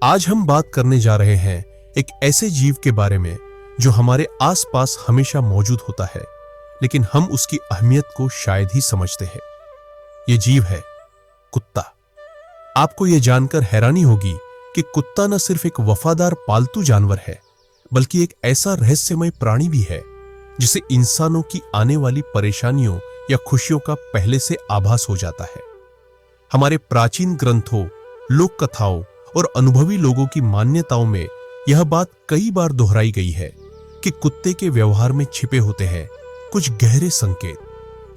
आज हम बात करने जा रहे हैं एक ऐसे जीव के बारे में जो हमारे आसपास हमेशा मौजूद होता है, लेकिन हम उसकी अहमियत को शायद ही समझते हैं। यह जीव है कुत्ता। आपको यह जानकर हैरानी होगी कि कुत्ता न सिर्फ एक वफादार पालतू जानवर है, बल्कि एक ऐसा रहस्यमय प्राणी भी है जिसे इंसानों की आने वाली परेशानियों या खुशियों का पहले से आभास हो जाता है। हमारे प्राचीन ग्रंथों, लोक कथाओं और अनुभवी लोगों की मान्यताओं में यह बात कई बार दोहराई गई है कि कुत्ते के व्यवहार में छिपे होते हैं कुछ गहरे संकेत,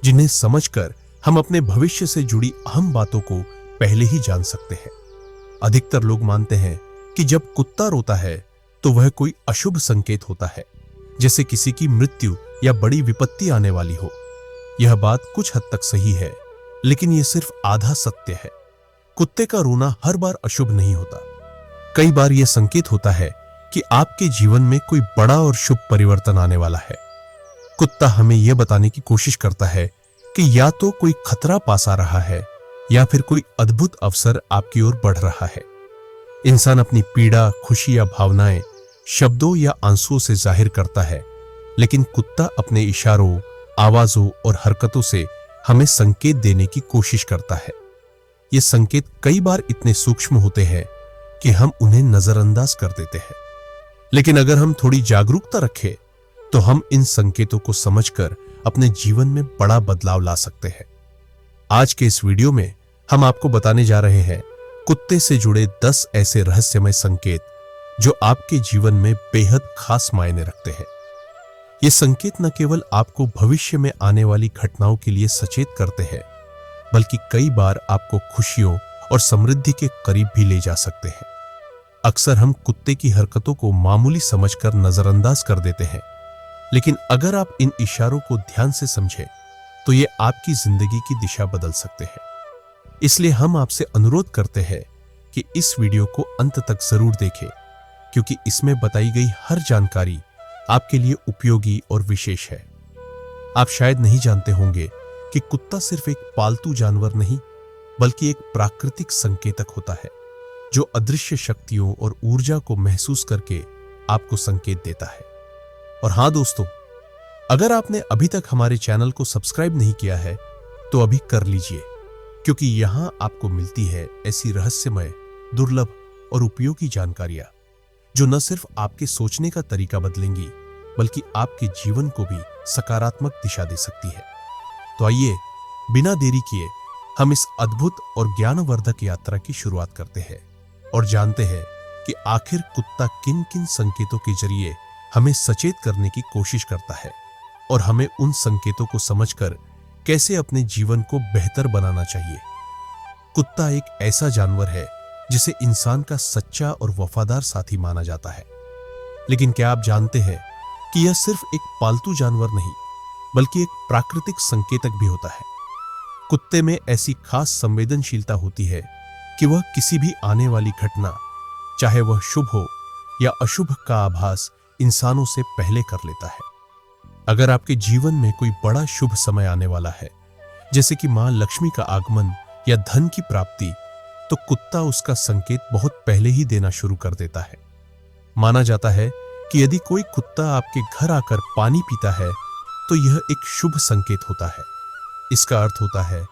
जिन्हें समझकर हम अपने भविष्य से जुड़ी अहम बातों को पहले ही जान सकते हैं। अधिकतर लोग मानते हैं कि जब कुत्ता रोता है तो वह कोई अशुभ संकेत होता है, जैसे किसी की मृत्यु या बड़ी विपत्ति आने वाली हो। यह बात कुछ हद तक सही है, लेकिन यह सिर्फ आधा सत्य है। कुत्ते का रोना हर बार अशुभ नहीं होता। कई बार यह संकेत होता है कि आपके जीवन में कोई बड़ा और शुभ परिवर्तन आने वाला है। कुत्ता हमें यह बताने की कोशिश करता है कि या तो कोई खतरा पास आ रहा है या फिर कोई अद्भुत अवसर आपकी ओर बढ़ रहा है। इंसान अपनी पीड़ा, खुशी या भावनाएं शब्दों या आंसुओं से जाहिर करता है, लेकिन कुत्ता अपने इशारों, आवाजों और हरकतों से हमें संकेत देने की कोशिश करता है। ये संकेत कई बार इतने सूक्ष्म होते हैं कि हम उन्हें नजरअंदाज कर देते हैं, लेकिन अगर हम थोड़ी जागरूकता रखें तो हम इन संकेतों को समझकर अपने जीवन में बड़ा बदलाव ला सकते हैं। आज के इस वीडियो में हम आपको बताने जा रहे हैं कुत्ते से जुड़े 10 ऐसे रहस्यमय संकेत जो आपके जीवन में बेहद खास मायने रखते हैं। ये संकेत न केवल आपको भविष्य में आने वाली घटनाओं के लिए सचेत करते हैं, बल्कि कई बार आपको खुशियों और समृद्धि के करीब भी ले जा सकते हैं। अक्सर हम कुत्ते की हरकतों को मामूली समझकर नजरअंदाज कर देते हैं, लेकिन अगर आप इन इशारों को ध्यान से समझें तो ये आपकी जिंदगी की दिशा बदल सकते हैं। इसलिए हम आपसे अनुरोध करते हैं कि इस वीडियो को अंत तक जरूर देखें, क्योंकि इसमें बताई गई हर जानकारी आपके लिए उपयोगी और विशेष है। आप शायद नहीं जानते होंगे कि कुत्ता सिर्फ एक पालतू जानवर नहीं, बल्कि एक प्राकृतिक संकेतक होता है जो अदृश्य शक्तियों और ऊर्जा को महसूस करके आपको संकेत देता है। और हां दोस्तों, अगर आपने अभी तक हमारे चैनल को सब्सक्राइब नहीं किया है तो अभी कर लीजिए, क्योंकि यहां आपको मिलती है ऐसी रहस्यमय, दुर्लभ और उपयोगी जानकारियां जो न सिर्फ आपके सोचने का तरीका बदलेंगी, बल्कि आपके जीवन को भी सकारात्मक दिशा दे सकती है। तो आइए बिना देरी किए हम इस अद्भुत और ज्ञानवर्धक यात्रा की शुरुआत करते हैं और जानते हैं कि आखिर कुत्ता किन किन संकेतों के जरिए हमें सचेत करने की कोशिश करता है और हमें उन संकेतों को समझकर कैसे अपने जीवन को बेहतर बनाना चाहिए। कुत्ता एक ऐसा जानवर है जिसे इंसान का सच्चा और वफादार साथी माना जाता है, लेकिन क्या आप जानते हैं कि यह सिर्फ एक पालतू जानवर नहीं, बल्कि एक प्राकृतिक संकेतक भी होता है। कुत्ते में ऐसी खास संवेदनशीलता होती है कि वह किसी भी आने वाली घटना, चाहे वह शुभ हो या अशुभ, का आभास इंसानों से पहले कर लेता है। अगर आपके जीवन में कोई बड़ा शुभ समय आने वाला है, जैसे कि मां लक्ष्मी का आगमन या धन की प्राप्ति, तो कुत्ता उसका संकेत बहुत पहले ही देना शुरू कर देता है। माना जाता है कि यदि कोई कुत्ता आपके घर आकर पानी पीता है तो यह एक शुभ संकेत होता है। इसका अर्थ होता है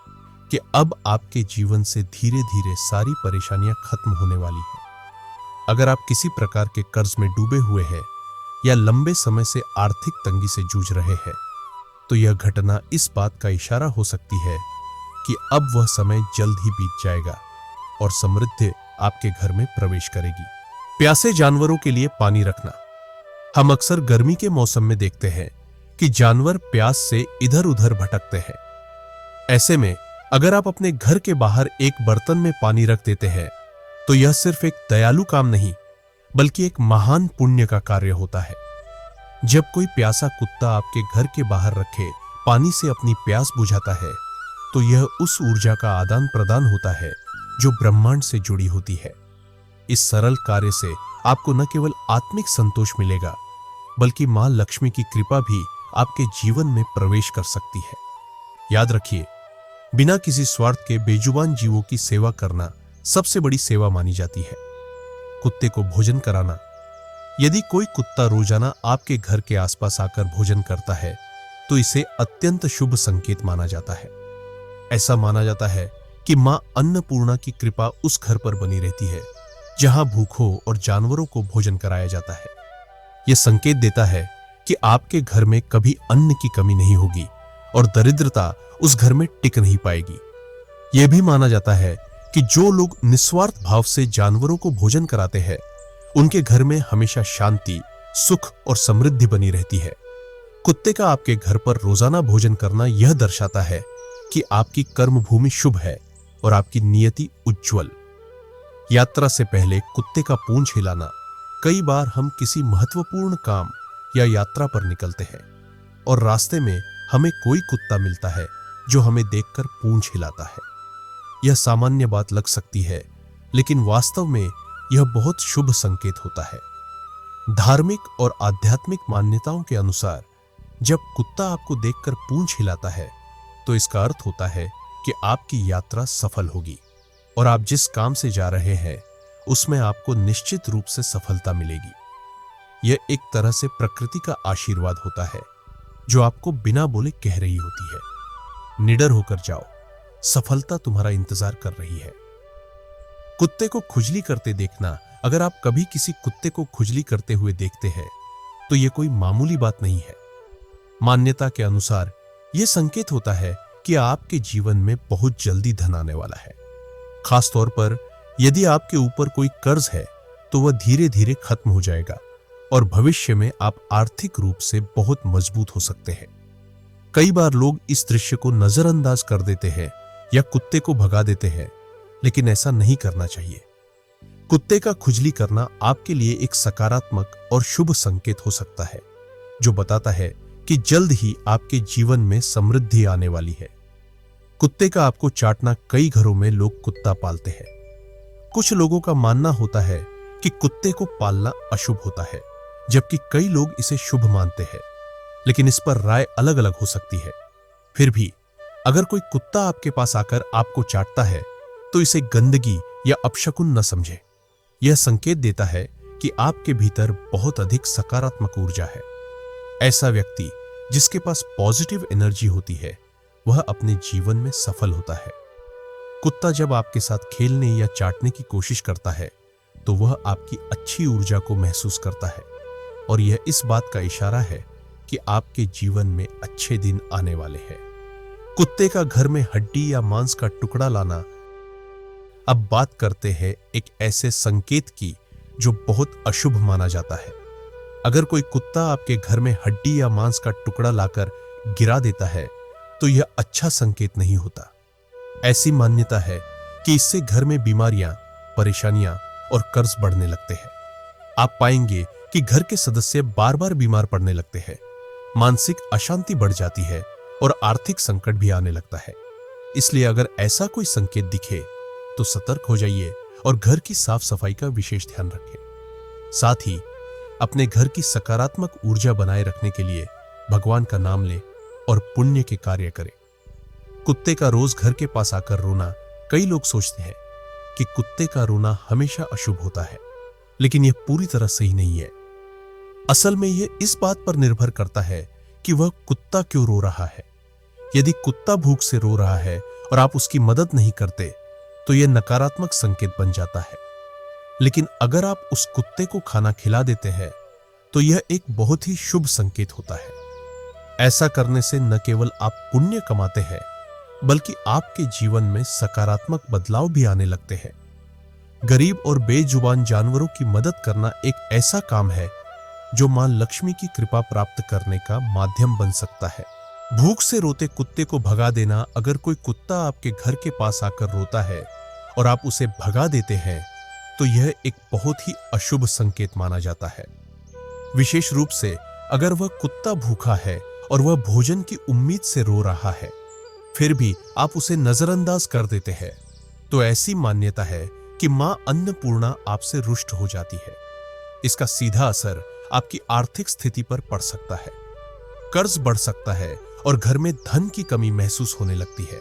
कि अब आपके जीवन से धीरे धीरे सारी परेशानियां खत्म होने वाली हैं। अगर आप किसी प्रकार के कर्ज में डूबे हुए हैं या लंबे समय से आर्थिक तंगी से जूझ रहे हैं, तो यह घटना इस बात का इशारा हो सकती है कि अब वह समय जल्द ही बीत जाएगा और समृद्धि आपके घर में प्रवेश करेगी। प्यासे जानवरों के लिए पानी रखना। हम अक्सर गर्मी के मौसम में देखते हैं कि जानवर प्यास से इधर उधर भटकते हैं। ऐसे में अगर आप अपने घर के बाहर एक बर्तन में पानी रख देते हैं तो यह सिर्फ एक दयालु काम नहीं, बल्कि एक महान पुण्य का कार्य होता है। जब कोई प्यासा कुत्ता आपके घर के बाहर रखे पानी से अपनी प्यास बुझाता है, तो यह उस ऊर्जा का आदान प्रदान होता है जो ब्रह्मांड से जुड़ी होती है। इस सरल कार्य से आपको न केवल आत्मिक संतोष मिलेगा, बल्कि मां लक्ष्मी की कृपा भी आपके जीवन में प्रवेश कर सकती है। याद रखिए, बिना किसी स्वार्थ के बेजुबान जीवों की सेवा करना सबसे बड़ी सेवा मानी जाती है। कुत्ते को भोजन कराना। यदि कोई कुत्ता रोजाना आपके घर के आसपास आकर भोजन करता है तो इसे अत्यंत शुभ संकेत माना जाता है। ऐसा माना जाता है कि मां अन्नपूर्णा की कृपा उस घर पर बनी रहती है जहां भूखों और जानवरों को भोजन कराया जाता है। यह संकेत देता है कि आपके घर में कभी अन्न की कमी नहीं होगी और दरिद्रता उस घर में टिक नहीं पाएगी। यह भी माना जाता है कि जो लोग निस्वार्थ भाव से जानवरों को भोजन कराते हैं उनके घर में हमेशा शांति, सुख और समृद्धि बनी रहती है। कुत्ते का आपके घर पर रोजाना भोजन करना यह दर्शाता है कि आपकी कर्म भूमि शुभ है और आपकी नियति उज्जवल। यात्रा से पहले कुत्ते का पूंछ हिलाना। कई बार हम किसी महत्वपूर्ण काम या यात्रा पर निकलते हैं और रास्ते में हमें कोई कुत्ता मिलता है जो हमें देखकर पूंछ हिलाता है। यह सामान्य बात लग सकती है, लेकिन वास्तव में यह बहुत शुभ संकेत होता है। धार्मिक और आध्यात्मिक मान्यताओं के अनुसार जब कुत्ता आपको देखकर पूंछ हिलाता है तो इसका अर्थ होता है कि आपकी यात्रा सफल होगी और आप जिस काम से जा रहे हैं उसमें आपको निश्चित रूप से सफलता मिलेगी। यह एक तरह से प्रकृति का आशीर्वाद होता है जो आपको बिना बोले कह रही होती है, निडर होकर जाओ, सफलता तुम्हारा इंतजार कर रही है। कुत्ते को खुजली करते देखना। अगर आप कभी किसी कुत्ते को खुजली करते हुए देखते हैं तो यह कोई मामूली बात नहीं है। मान्यता के अनुसार यह संकेत होता है कि आपके जीवन में बहुत जल्दी धन आने वाला है। खासतौर पर यदि आपके ऊपर कोई कर्ज है तो वह धीरे धीरे खत्म हो जाएगा और भविष्य में आप आर्थिक रूप से बहुत मजबूत हो सकते हैं। कई बार लोग इस दृश्य को नजरअंदाज कर देते हैं या कुत्ते को भगा देते हैं, लेकिन ऐसा नहीं करना चाहिए। कुत्ते का खुजली करना आपके लिए एक सकारात्मक और शुभ संकेत हो सकता है जो बताता है कि जल्द ही आपके जीवन में समृद्धि आने वाली है। कुत्ते का आपको चाटना। कई घरों में लोग कुत्ता पालते हैं। कुछ लोगों का मानना होता है कि कुत्ते को पालना अशुभ होता है, जबकि कई लोग इसे शुभ मानते हैं, लेकिन इस पर राय अलग अलग हो सकती है। फिर भी अगर कोई कुत्ता आपके पास आकर आपको चाटता है तो इसे गंदगी या अपशकुन न समझे। यह संकेत देता है कि आपके भीतर बहुत अधिक सकारात्मक ऊर्जा है। ऐसा व्यक्ति जिसके पास पॉजिटिव एनर्जी होती है वह अपने जीवन में सफल होता है। कुत्ता जब आपके साथ खेलने या चाटने की कोशिश करता है तो वह आपकी अच्छी ऊर्जा को महसूस करता है और यह इस बात का इशारा है कि आपके जीवन में अच्छे दिन आने वाले हैं। कुत्ते का घर में हड्डी या मांस का टुकड़ा लाना। अब बात करते हैं एक ऐसे संकेत की जो बहुत अशुभ माना जाता है। अगर कोई कुत्ता आपके घर में हड्डी या मांस का टुकड़ा लाकर गिरा देता है तो यह अच्छा संकेत नहीं होता। ऐसी मान्यता है कि इससे घर में बीमारियां, परेशानियां और कर्ज बढ़ने लगते हैं। आप पाएंगे कि घर के सदस्य बार बार बीमार पड़ने लगते हैं, मानसिक अशांति बढ़ जाती है और आर्थिक संकट भी आने लगता है। इसलिए अगर ऐसा कोई संकेत दिखे तो सतर्क हो जाइए और घर की साफ सफाई का विशेष ध्यान रखें। साथ ही अपने घर की सकारात्मक ऊर्जा बनाए रखने के लिए भगवान का नाम लें और पुण्य के कार्य करें। कुत्ते का रोज घर के पास आकर रोना। कई लोग सोचते हैं कि कुत्ते का रोना हमेशा अशुभ होता है, लेकिन यह पूरी तरह सही नहीं है। असल में यह इस बात पर निर्भर करता है कि वह कुत्ता क्यों रो रहा है। यदि कुत्ता भूख से रो रहा है और आप उसकी मदद नहीं करते तो यह नकारात्मक संकेत बन जाता है। लेकिन अगर आप उस कुत्ते को खाना खिला देते हैं तो यह एक बहुत ही शुभ संकेत होता है। ऐसा करने से न केवल आप पुण्य कमाते हैं बल्कि आपके जीवन में सकारात्मक बदलाव भी आने लगते हैं। गरीब और बेजुबान जानवरों की मदद करना एक ऐसा काम है जो मां लक्ष्मी की कृपा प्राप्त करने का माध्यम बन सकता है। भूख से रोते कुत्ते को भगा देना। अगर कोई कुत्ता आपके घर के पास आकर रोता है और आप उसे भगा देते हैं तो यह एक बहुत ही अशुभ संकेत माना जाता है। विशेष रूप से अगर वह कुत्ता भूखा है और वह भोजन की उम्मीद से रो रहा है, फिर भी आप उसे नजरअंदाज कर देते हैं, तो ऐसी मान्यता है कि मां अन्नपूर्णा आपसे रुष्ट हो जाती है। इसका सीधा असर आपकी आर्थिक स्थिति पर पड़ सकता है। कर्ज बढ़ सकता है और घर में धन की कमी महसूस होने लगती है।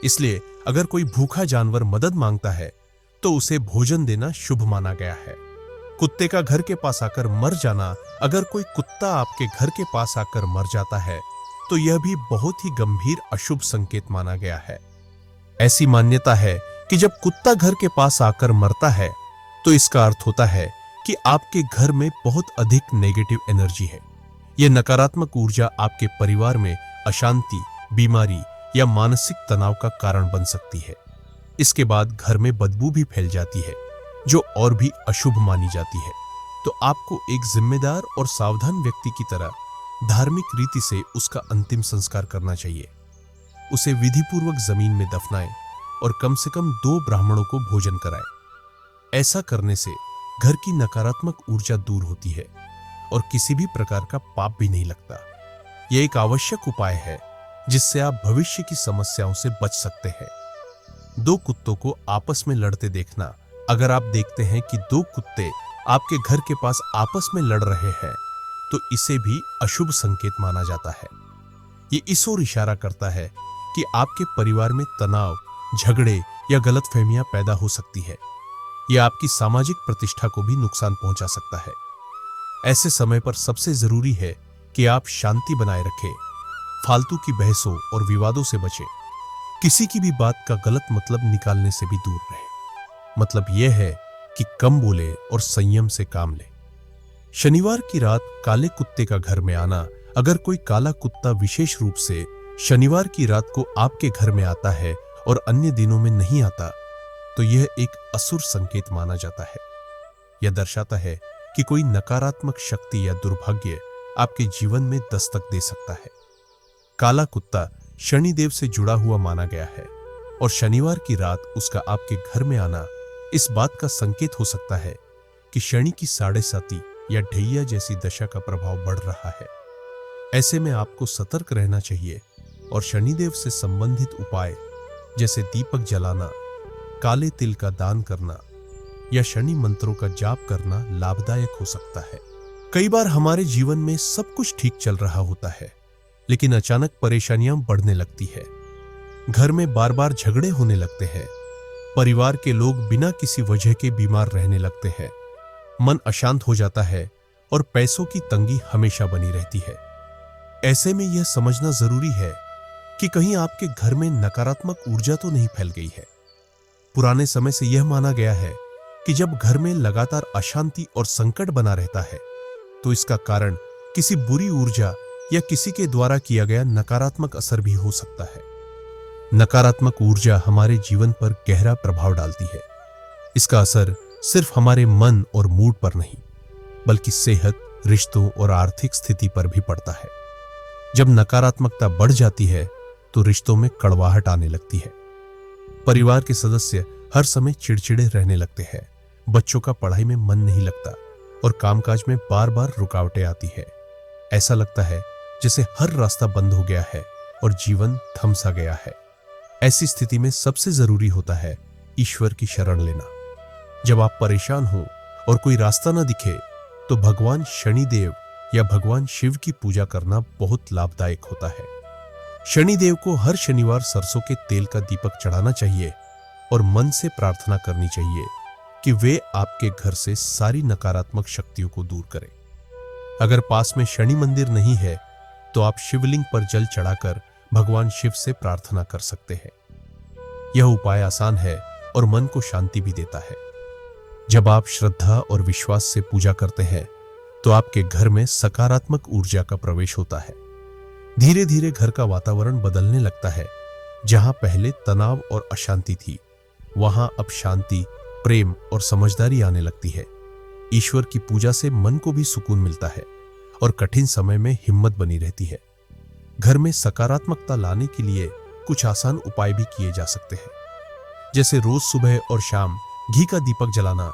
इसलिए अगर कोई भूखा जानवर मदद मांगता है तो उसे भोजन देना शुभ माना गया है। कुत्ते का घर के पास आकर मर जाना, अगर कोई कुत्ता आपके घर के पास आकर मर जाता है तो यह भी बहुत ही गंभीर अशुभ संकेत माना गया है। ऐसी मान्यता है कि जब कुत्ता घर के पास आकर मरता है तो इसका अर्थ होता है कि आपके घर में बहुत अधिक नेगेटिव एनर्जी है। यह नकारात्मक ऊर्जा आपके परिवार में अशांति, बीमारी या मानसिक तनाव का कारण बन सकती है। इसके बाद घर में बदबू भी फैल जाती है जो और भी अशुभ मानी जाती है। तो आपको एक जिम्मेदार और सावधान व्यक्ति की तरह धार्मिक रीति से उसका अंतिम संस्कार करना चाहिए। उसे विधिपूर्वक जमीन में दफनाएं और कम से कम 2 ब्राह्मणों को भोजन कराएं। ऐसा करने से घर की नकारात्मक ऊर्जा दूर होती है और किसी भी प्रकार का पाप भी नहीं लगता। यह एक आवश्यक उपाय है जिससे आप भविष्य की समस्याओं से बच सकते हैं। 2 कुत्तों को आपस में लड़ते देखना, अगर आप देखते हैं कि 2 कुत्ते आपके घर के पास आपस में लड़ रहे हैं तो इसे भी अशुभ संकेत माना जाता है। ये इस ओर इशारा करता है कि आपके परिवार में तनाव, झगड़े या गलतफहमियां पैदा हो सकती है। यह आपकी सामाजिक प्रतिष्ठा को भी नुकसान पहुंचा सकता है। ऐसे समय पर सबसे जरूरी है कि आप शांति बनाए रखें, फालतू की बहसों और विवादों से बचें, किसी की भी बात का गलत मतलब निकालने से भी दूर रहें। मतलब यह है कि कम बोले और संयम से काम ले। शनिवार की रात काले कुत्ते का घर में आना, अगर कोई काला कुत्ता विशेष रूप से शनिवार की रात को आपके घर में आता है और अन्य दिनों में नहीं आता तो यह एक असुर संकेत माना जाता है। यह दर्शाता है कि कोई नकारात्मक शक्ति या दुर्भाग्य आपके जीवन में दस्तक दे सकता है। काला कुत्ता शनिदेव से जुड़ा हुआ माना गया है और शनिवार की रात उसका आपके घर में आना इस बात का संकेत हो सकता है कि शनि की 7.5 या ढैया जैसी दशा का प्रभाव बढ़ रहा है। ऐसे में आपको सतर्क रहना चाहिए और शनिदेव से संबंधित उपाय जैसे दीपक जलाना, काले तिल का दान करना या शनि मंत्रों का जाप करना लाभदायक हो सकता है। कई बार हमारे जीवन में सब कुछ ठीक चल रहा होता है लेकिन अचानक परेशानियां बढ़ने लगती है। घर में बार बार झगड़े होने लगते हैं, परिवार के लोग बिना किसी वजह के बीमार रहने लगते हैं, मन अशांत हो जाता है और पैसों की तंगी हमेशा बनी रहती है। ऐसे में यह समझना जरूरी है कि कहीं आपके घर में नकारात्मक ऊर्जा तो नहीं फैल गई है। पुराने समय से यह माना गया है कि जब घर में लगातार अशांति और संकट बना रहता है तो इसका कारण किसी बुरी ऊर्जा या किसी के द्वारा किया गया नकारात्मक असर भी हो सकता है। नकारात्मक ऊर्जा हमारे जीवन पर गहरा प्रभाव डालती है। इसका असर सिर्फ हमारे मन और मूड पर नहीं बल्कि सेहत, रिश्तों और आर्थिक स्थिति पर भी पड़ता है। जब नकारात्मकता बढ़ जाती है तो रिश्तों में कड़वाहट आने लगती है। परिवार के सदस्य हर समय चिड़चिड़े रहने लगते हैं, बच्चों का पढ़ाई में मन नहीं लगता और कामकाज में बार बार रुकावटें आती है। ऐसा लगता है जैसे हर रास्ता बंद हो गया है और जीवन थम सा गया है। ऐसी स्थिति में सबसे जरूरी होता है ईश्वर की शरण लेना। जब आप परेशान हो और कोई रास्ता न दिखे तो भगवान शनिदेव या भगवान शिव की पूजा करना बहुत लाभदायक होता है। शनिदेव को हर शनिवार सरसों के तेल का दीपक चढ़ाना चाहिए और मन से प्रार्थना करनी चाहिए कि वे आपके घर से सारी नकारात्मक शक्तियों को दूर करें। अगर पास में शनि मंदिर नहीं है तो आप शिवलिंग पर जल चढ़ाकर भगवान शिव से प्रार्थना कर सकते हैं। यह उपाय आसान है और मन को शांति भी देता है। जब आप श्रद्धा और विश्वास से पूजा करते हैं तो आपके घर में सकारात्मक ऊर्जा का प्रवेश होता है। धीरे धीरे घर का वातावरण बदलने लगता है। जहां पहले तनाव और अशांति थी वहां अब शांति, प्रेम और समझदारी आने लगती है। ईश्वर की पूजा से मन को भी सुकून मिलता है और कठिन समय में हिम्मत बनी रहती है। घर में सकारात्मकता लाने के लिए कुछ आसान उपाय भी किए जा सकते हैं, जैसे रोज सुबह और शाम घी का दीपक जलाना,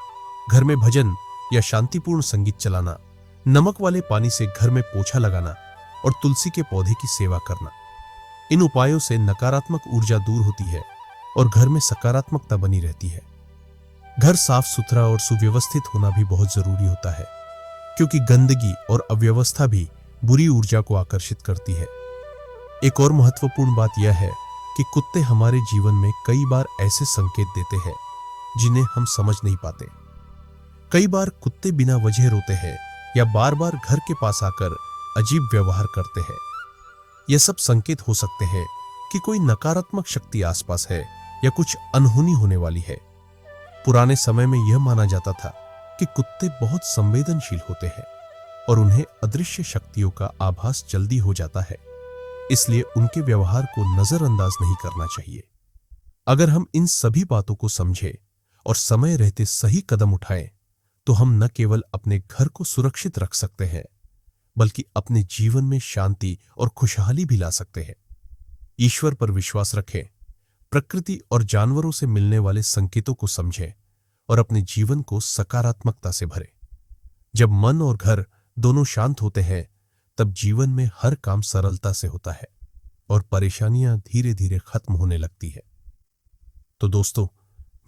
घर में भजन या शांतिपूर्ण संगीत चलाना, नमक वाले पानी से घर में पोछा लगाना और तुलसी के पौधे की सेवा करना। इन उपायों से नकारात्मक ऊर्जा दूर होती है और घर में सकारात्मकता बनी रहती है। घर साफ सुथरा और सुव्यवस्थित होना भी बहुत जरूरी होता है, क्योंकि गंदगी और अव्यवस्था भी बुरी ऊर्जा को आकर्षित करती है। एक और महत्वपूर्ण बात यह है कि कुत्ते हमारे जीवन में कई बार ऐसे संकेत देते हैं जिन्हें हम समझ नहीं पाते। कई बार कुत्ते बिना वजह रोते हैं या बार बार घर के पास आकर अजीब व्यवहार करते हैं। यह सब संकेत हो सकते हैं कि कोई नकारात्मक शक्ति आसपास है या कुछ अनहोनी होने वाली है। पुराने समय में यह माना जाता था कि कुत्ते बहुत संवेदनशील होते हैं और उन्हें अदृश्य शक्तियों का आभास जल्दी हो जाता है, इसलिए उनके व्यवहार को नजरअंदाज नहीं करना चाहिए। अगर हम इन सभी बातों को समझें और समय रहते सही कदम उठाएं, तो हम न केवल अपने घर को सुरक्षित रख सकते हैं, बल्कि अपने जीवन में शांति और खुशहाली भी ला सकते हैं। ईश्वर पर विश्वास रखें, प्रकृति और जानवरों से मिलने वाले संकेतों को समझें और अपने जीवन को सकारात्मकता से भरें। जब मन और घर दोनों शांत होते हैं, तब जीवन में हर काम सरलता से होता है और परेशानियां धीरे धीरे खत्म होने लगती है। तो दोस्तों,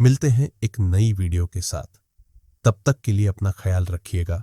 मिलते हैं एक नई वीडियो के साथ। तब तक के लिए अपना ख्याल रखिएगा।